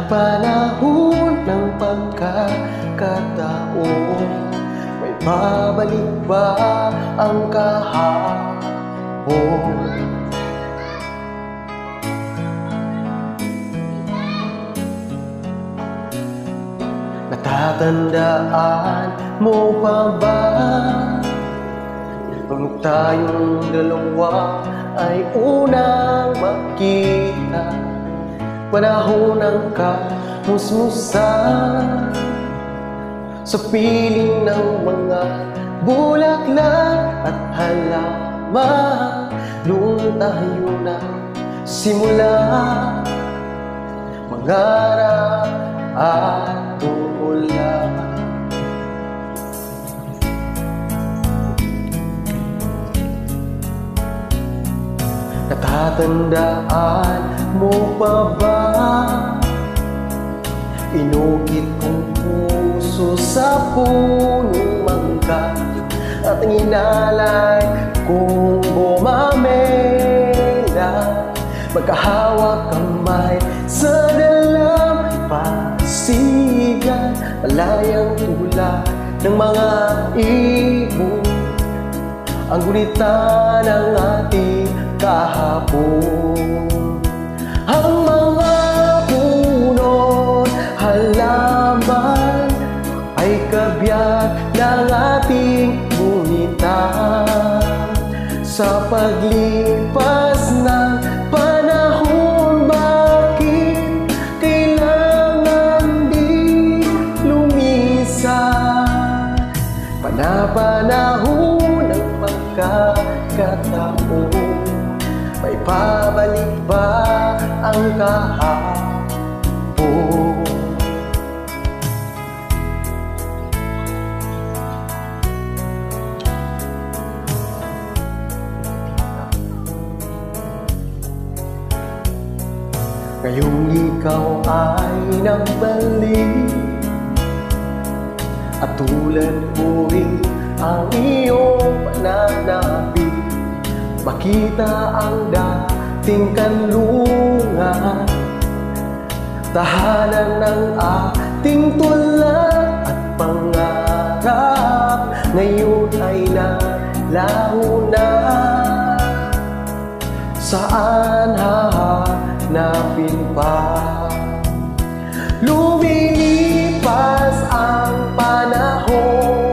Panapanahon ng pagkakataon, may babalik ba ang kahapon? Natatandaan mo pa ba nung tayong dalawa ay unang magkita? Panahon ng kamusmusan sa piling ng mga bulaklak at halaman. Doon tayo na simula mangarap at tumula. Natatandaan mo pa ba inukit kong puso sa punong mangga at ang inalay kong bumamela? Magkahawak kamay sa dalampasigan, malayang tulad ng mga ibon, ang gunitan ng ating kahapon. Ang mga puno't halaman ay kabiyak ng ating gunitan. Sa paglipas ng panahon, bakit kailangan di lumisan? Panapanahon ng pagkakataon, may babalik ba ang kahapon? Ngayong ikaw ay nabalik at tulad ko rin ang iyong pananabik, makita ang dating kanlungan, tahanan ng ating tulad at pangarap. Ngayon ay nalaho na, saan hahanapin pa? Lumilipas ang panahon,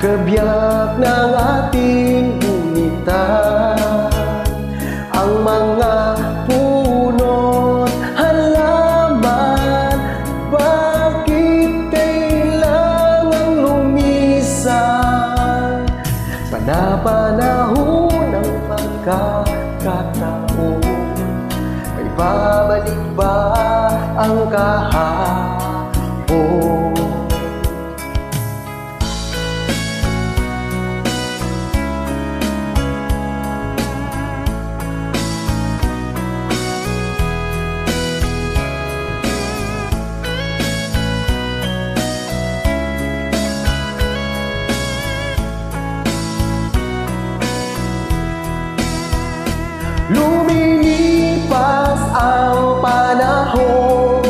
kabiyak ng ating gunitan. Ang mga puno't halaman, bakit kailangang lumisan? Panapanahon ng pagkakataon, may babalik ba ang kahapon? Lumilipas ang panahon,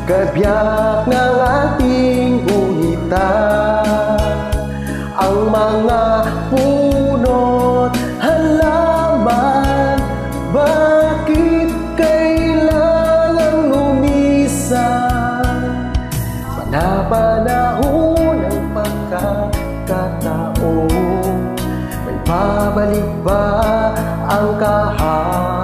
kabiyak ng ating gunitan. Ang mga puno't halaman, bakit kailangang lumisan? Panapanahon ng pagkakataon, may babalik ba ang kahapon?